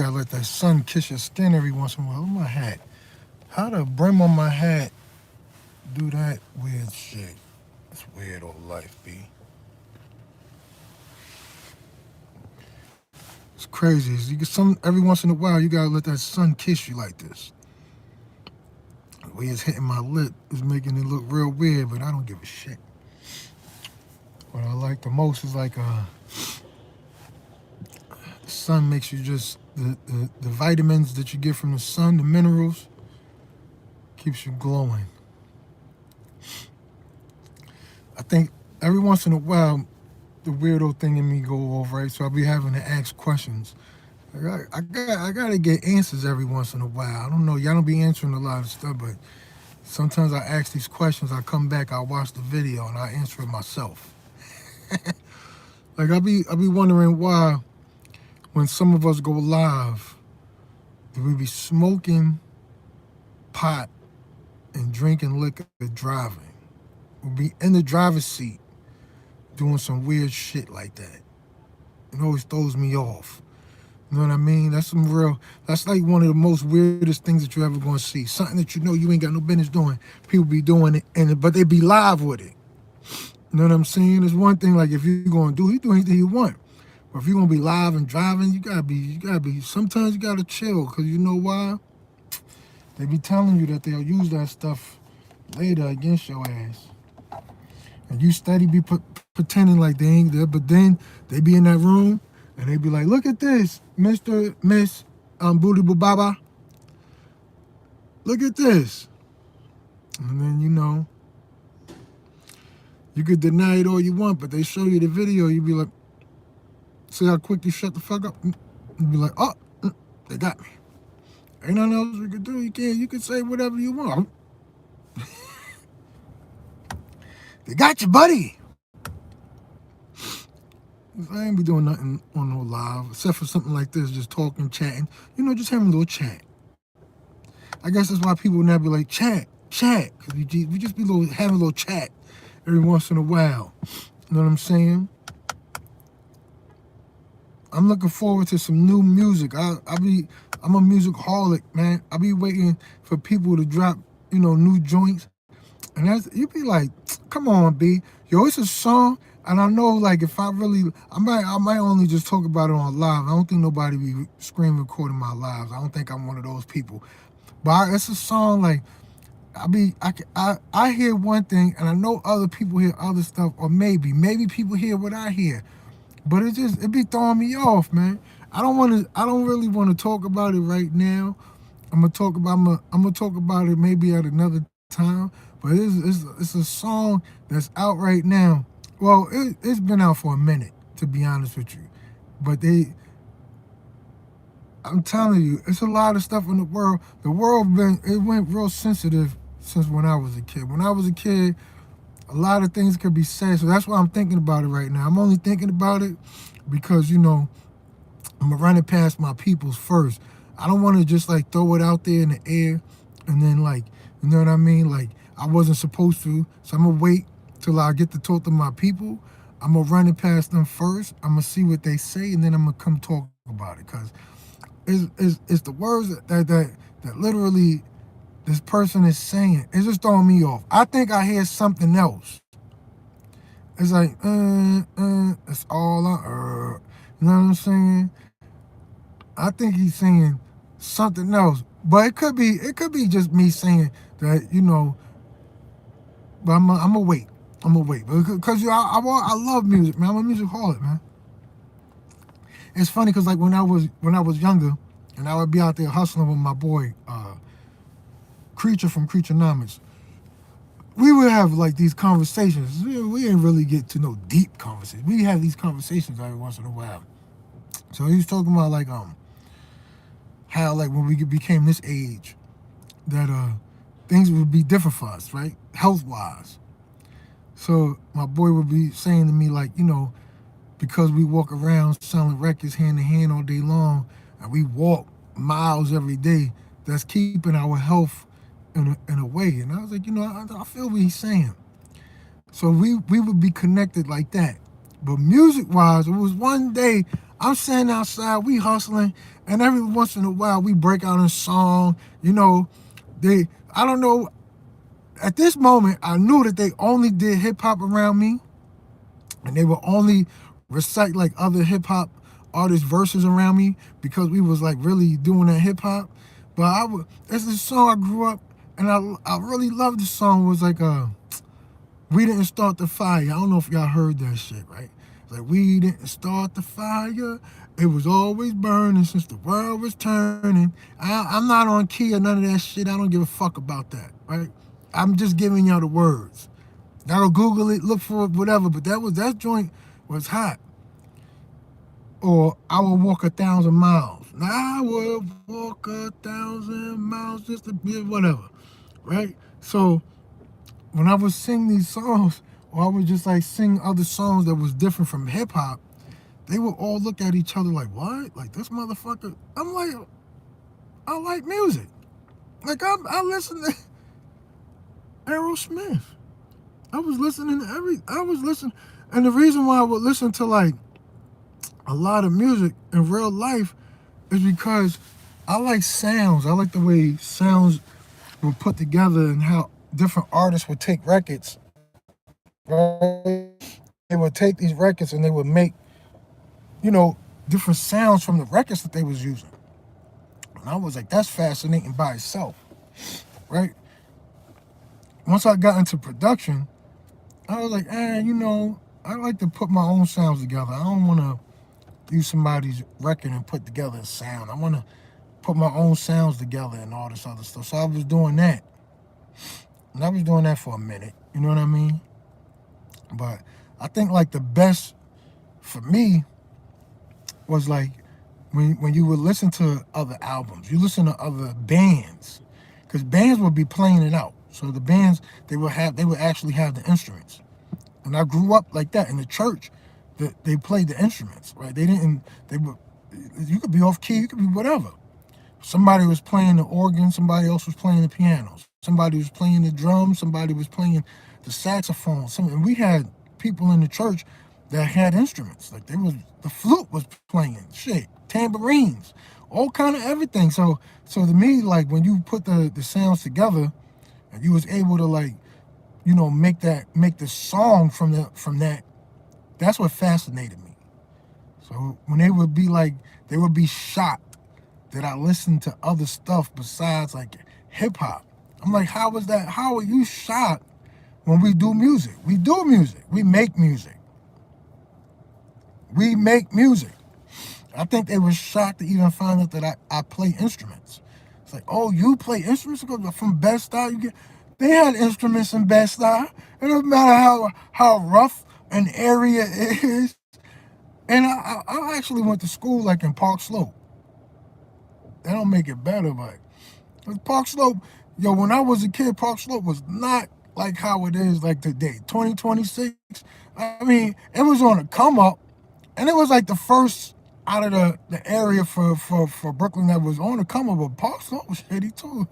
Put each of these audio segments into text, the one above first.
gotta let that sun kiss your skin every once in a while. Look at my hat. How the brim on my hat do that weird shit? It's weird old life, B. It's crazy. You get some every once in a while. You gotta let that sun kiss you like this. The way it's hitting my lip is making it look real weird, but I don't give a shit. What I like the most is like the sun makes you just the vitamins that you get from the sun, the minerals, keeps you glowing. I think every once in a while the weirdo thing in me go off, right? So I'll be having to ask questions. I gotta get answers every once in a while. I don't know, y'all don't be answering a lot of stuff, but sometimes I ask these questions, I come back, I watch the video, and I answer it myself. Like I be wondering why when some of us go live, do we be smoking pot and drinking liquor driving? We'll be in the driver's seat doing some weird shit like that. It always throws me off. You know what I mean? That's like one of the most weirdest things that you're ever gonna see. Something that you know you ain't got no business doing. People be doing it, but they be live with it. You know what I'm saying? It's one thing like if you're gonna do anything you want. But if you're gonna be live and driving, you gotta be, sometimes you gotta chill, cause you know why? They be telling you that they'll use that stuff later against your ass. And you steady be pretending like they ain't there, but then they be in that room and they be like, look at this, Miss Booty Baba. Look at this. And then, you know, you could deny it all you want, but they show you the video, you be like, see how quick you shut the fuck up? You be like, oh, they got me. Ain't nothing else we could do. You can say whatever you want. They got you, buddy. I ain't be doing nothing on no live, except for something like this, just talking, chatting. You know, just having a little chat. I guess that's why people now be like, chat. Because we just be having a little chat every once in a while. You know what I'm saying? I'm looking forward to some new music. I'm a music-holic, man. I be waiting for people to drop, new joints. And you be like, come on, B. Yo, it's a song. And I know, like, if I might only just talk about it on live. I don't think nobody be screen recording my lives. I don't think I'm one of those people. But it's a song, like, I hear one thing, and I know other people hear other stuff, or maybe people hear what I hear. But it be throwing me off, man. I don't really want to talk about it right now. I'm gonna talk about it maybe at another time. But it's a song that's out right now. Well, it's been out for a minute, to be honest with you. But I'm telling you, it's a lot of stuff in the world. The world went real sensitive since when I was a kid. When I was a kid, a lot of things could be said. So that's why I'm thinking about it right now. I'm only thinking about it because, I'm going to run it past my peoples first. I don't want to just, like, throw it out there in the air and then, like, you know what I mean? Like, I wasn't supposed to. So I'm going to wait till I get to talk to my people. I'm going to run it past them first. I'm going to see what they say, and then I'm going to come talk about it. Because it's the words that literally this person is saying. It's just throwing me off. I think I hear something else. It's like, it's all you know what I'm saying? I think he's saying something else. But it could be just me saying that, but I'm gonna wait. Because I love music, man. I'm a music-holic, man. It's funny because, like, when I was younger, and I would be out there hustling with my boy, Creature from Creaturenomics, we would have, like, these conversations. We didn't really get to no deep conversations. We have these conversations every once in a while. So he was talking about, like, how, like, when we became this age, that things would be different for us, right? Health-wise. So my boy would be saying to me, like, because we walk around selling records hand in hand all day long, and we walk miles every day, that's keeping our health in a way. And I was like, I feel what he's saying. So we would be connected like that. But music-wise, it was one day I'm standing outside, we hustling, and every once in a while we break out in song. You know, I don't know. At this moment, I knew that they only did hip hop around me, and they would only recite like other hip hop artists' verses around me because we was like really doing that hip hop. But it's this song I grew up, and I really loved the song. It was like we didn't start the fire. I don't know if y'all heard that shit, right? It's like we didn't start the fire. It was always burning since the world was turning. I'm not on key or none of that shit. I don't give a fuck about that, right? I'm just giving y'all the words. Y'all Google it, look for it, whatever. But that joint was hot. Or I will walk 1,000 miles. Now I will walk 1,000 miles just to be whatever, right? So when I would sing these songs, or I would just like sing other songs that was different from hip hop, they would all look at each other like, what? Like this motherfucker? I'm like, I like music. Like I listen to Aerosmith. I was listening and the reason why I would listen to like a lot of music in real life is because I like sounds. I like the way sounds were put together and how different artists would take records, right? They would take these records and they would make, different sounds from the records that they was using. And I was like, that's fascinating by itself, right? Once I got into production, I was like, I like to put my own sounds together. I don't want to use somebody's record and put together a sound. I want to put my own sounds together and all this other stuff. So I was doing that. And I was doing that for a minute. You know what I mean? But I think like the best for me was like when you would listen to other albums, you listen to other bands, because bands would be playing it out. So the bands they would actually have the instruments, and I grew up like that in the church. That they played the instruments, right? You could be off key, you could be whatever. Somebody was playing the organ, somebody else was playing the piano, somebody was playing the drums, somebody was playing the saxophone. And we had people in the church that had instruments. Like the flute was playing, shit, tambourines, all kind of everything. So to me, like when you put the sounds together, and you was able to like, make the song from that. That's what fascinated me. So when they would be shocked that I listened to other stuff besides like hip hop. I'm like, how was that? How are you shocked when we do music? We do music. We make music. We make music. I think they were shocked to even find out that I play instruments. It's like, oh, you play instruments from Bed-Stuy? They had instruments in Bed-Stuy. It doesn't matter how rough an area is. And I actually went to school like in Park Slope. That don't make it better, but Park Slope, when I was a kid, Park Slope was not like how it is like today. 2026, I mean, it was on a come up, and it was like the first out of the area for Brooklyn that was on the come up, but Park Slope was shitty too.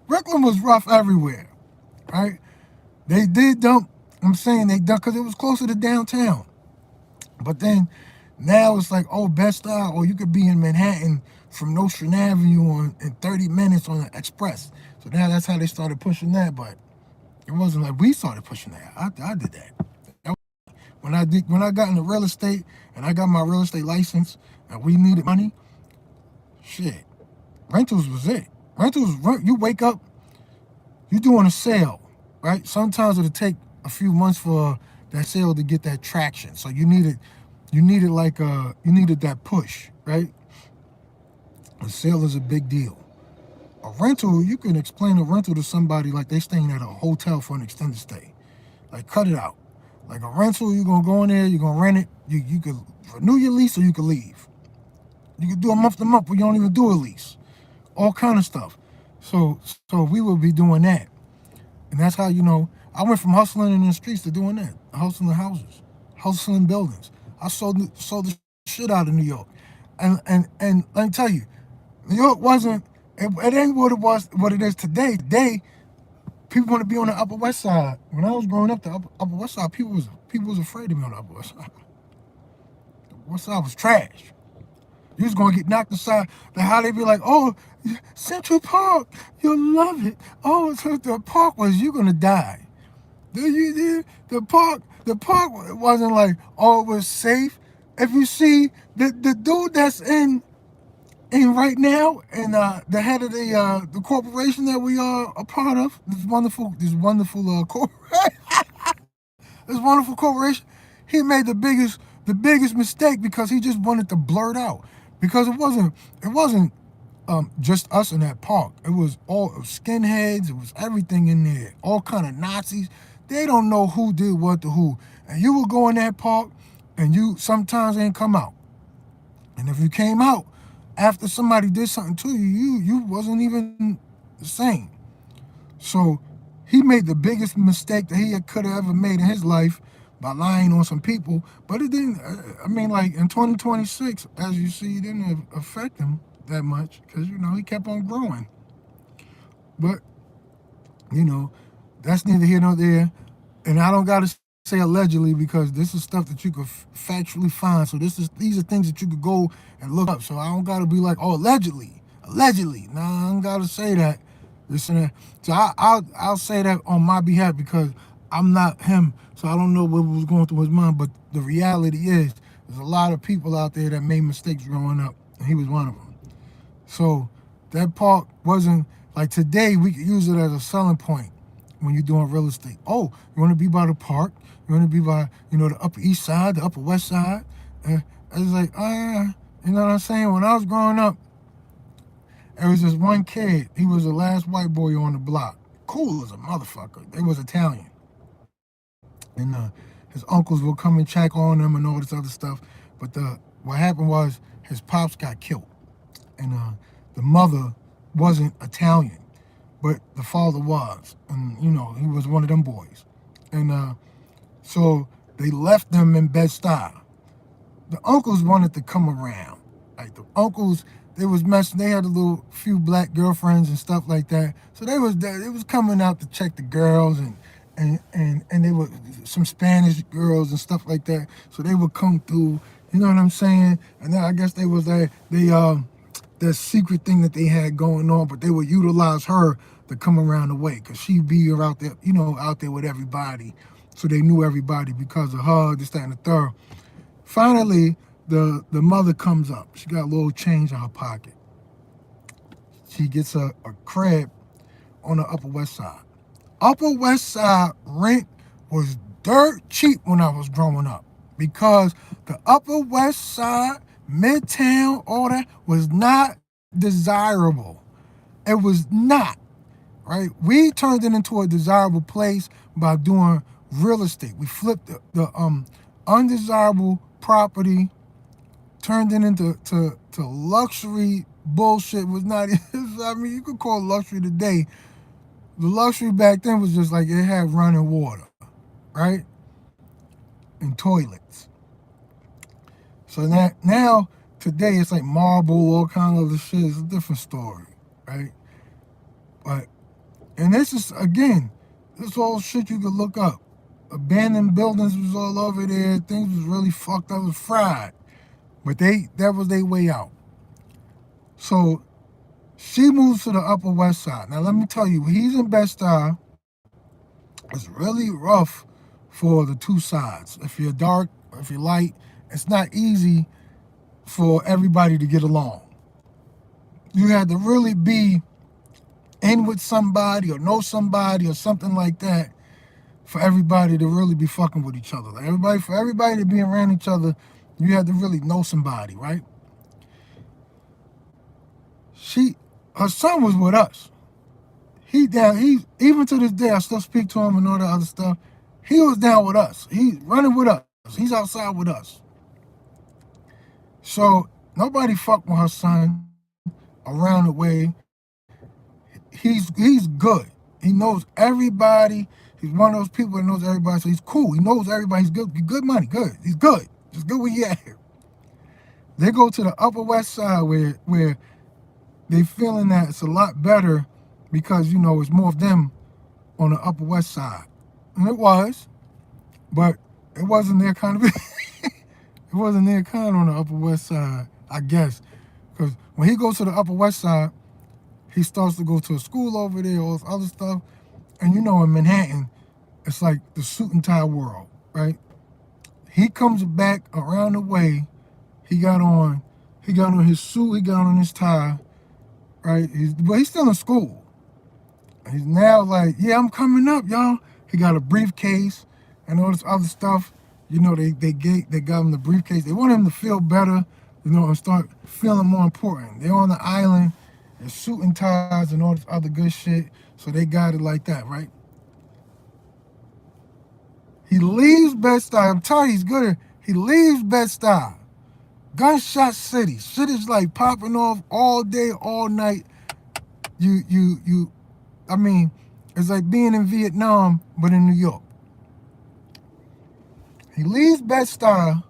Brooklyn was rough everywhere, right? They did dump, I'm saying they dumped because it was closer to downtown. But then now it's like, oh, Bed-Stuy, or you could be in Manhattan from Nostrand Avenue in 30 minutes on the express. So now that's how they started pushing that, but it wasn't like we started pushing that. I did that. When I got into real estate and I got my real estate license and we needed money, shit, rentals was it. You wake up, you doing a sale, right? Sometimes it'll take a few months for that sale to get that traction. So you needed that push, right? A sale is a big deal. A rental, you can explain a rental to somebody like they staying at a hotel for an extended stay. Like cut it out. Like a rental, you're gonna go in there, you're gonna rent it. You could renew your lease or you could leave. You could do a month to month, but you don't even do a lease. All kind of stuff. So we will be doing that. And that's how, I went from hustling in the streets to doing that. Hustling houses, hustling buildings. I sold the shit out of New York. And let me tell you, New York it ain't what it is today. Today, people want to be on the Upper West Side. When I was growing up, the Upper West Side, people was afraid to be on the Upper West Side. West Side was trash. You was gonna get knocked aside. Like how they be like, oh, Central Park, you'll love it. Oh, so the park was you gonna die. The park wasn't like, oh, it was safe. If you see the dude that's in right now, and the head of the corporation that we are a part of, this wonderful corporation, he made the biggest mistake because he just wanted to blurt out, because it wasn't just us in that park. It was all skinheads. It was everything in there. All kind of Nazis. They don't know who did what to who. And you would go in that park, and you sometimes ain't come out. And if you came out after somebody did something to you, you wasn't even the same. So he made the biggest mistake that he could have ever made in his life by lying on some people. But it didn't. I mean, like in 2026, as you see, it didn't affect him that much because he kept on growing. But you know, that's neither here nor there. And I don't gotta say allegedly because this is stuff that you could factually find. So these are things that you could go and look up. So I don't gotta be like, oh, allegedly. Nah, I don't gotta say that. This and that. So I'll say that on my behalf because I'm not him. So I don't know what was going through his mind. But the reality is, there's a lot of people out there that made mistakes growing up, and he was one of them. So that park wasn't like today. We could use it as a selling point when you're doing real estate. Oh, you want to be by the park? You want to be by the Upper East Side, the Upper West Side? It's like, you know what I'm saying? When I was growing up, there was this one kid. He was the last white boy on the block. Cool as a motherfucker. They was Italian, and his uncles would come and check on him and all this other stuff. But what happened was his pops got killed, and the mother wasn't Italian, but the father was, and he was one of them boys, and so they left them in Bed-Stuy. The uncles wanted to come around, like the uncles. They was messing. They had a little few black girlfriends and stuff like that. So they was coming out to check the girls and they were some Spanish girls and stuff like that. So they would come through. You know what I'm saying? And then I guess they was that secret thing that they had going on, but they would utilize her to come around the way because she'd be out there, out there with everybody. So they knew everybody because of her, this, that, and the third. Finally, the mother comes up. She got a little change in her pocket. She gets a crib on the Upper West Side. Upper West Side rent was dirt cheap when I was growing up because the Upper West Side, Midtown, all that was not desirable. It was not, right? We turned it into a desirable place by doing real estate. We flipped the undesirable property, turned it into luxury bullshit. Was not. I mean, you could call it luxury today. The luxury back then was just like it had running water, right, and toilets. So now today it's like marble, all kind of other shit. It's a different story, right? But and this is again, this all shit you could look up. Abandoned buildings was all over there. Things was really fucked up. It was fried. But that was their way out. So she moves to the Upper West Side. Now let me tell you, when he's in Bed-Stuy, it's really rough for the two sides. If you're dark, if you're light, it's not easy for everybody to get along. You had to really be in with somebody or know somebody or something like that for everybody to really be fucking with each other. Like for everybody to be around each other, you had to really know somebody, right? Her son was with us. He even to this day, I still speak to him and all that other stuff. He was down with us. He's running with us. He's outside with us. So nobody fucked with her son around the way. He's good. He knows everybody. He's one of those people that knows everybody, so he's cool. He knows everybody. He's good. Good money. Good. He's good. Just good where you at here. They go to the Upper West Side where they feeling that it's a lot better because, it's more of them on the Upper West Side. And it was, but it wasn't their kind of It wasn't near kind on the Upper West Side, I guess. Because when he goes to the Upper West Side, he starts to go to a school over there, all this other stuff. And you know, in Manhattan, it's like the suit and tie world, right? He comes back around the way. He got on his suit. He got on his tie, right? But he's still in school. He's now like, yeah, I'm coming up, y'all. He got a briefcase and all this other stuff. You know, they got him the briefcase. They want him to feel better, you know, and start feeling more important. They're on the island, and suit and ties and all this other good shit. So they got it like that, right? He leaves Bed-Stuy. I'm telling you, he's good. He leaves Bed-Stuy. Gunshot City. Shit is like popping off all day, all night. I mean, it's like being in Vietnam, but in New York. He leaves Bed-Stuy.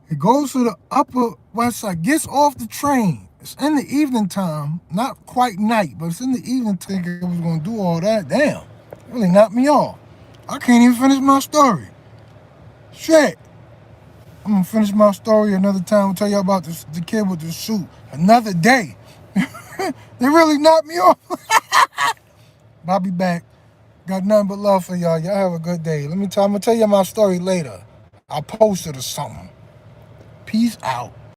He goes to the Upper West Side, gets off the train. It's in the evening time, not quite night, but it's in the evening. Thinking I was going to do all that. Damn, really knocked me off. I can't even finish my story. Shit. I'm going to finish my story another time. I'll tell you about the kid with the suit. Another day. They really knocked me off. But I'll be back. Got nothing but love for y'all. Y'all have a good day. I'm going to tell you my story later. I'll post it or something. Peace out.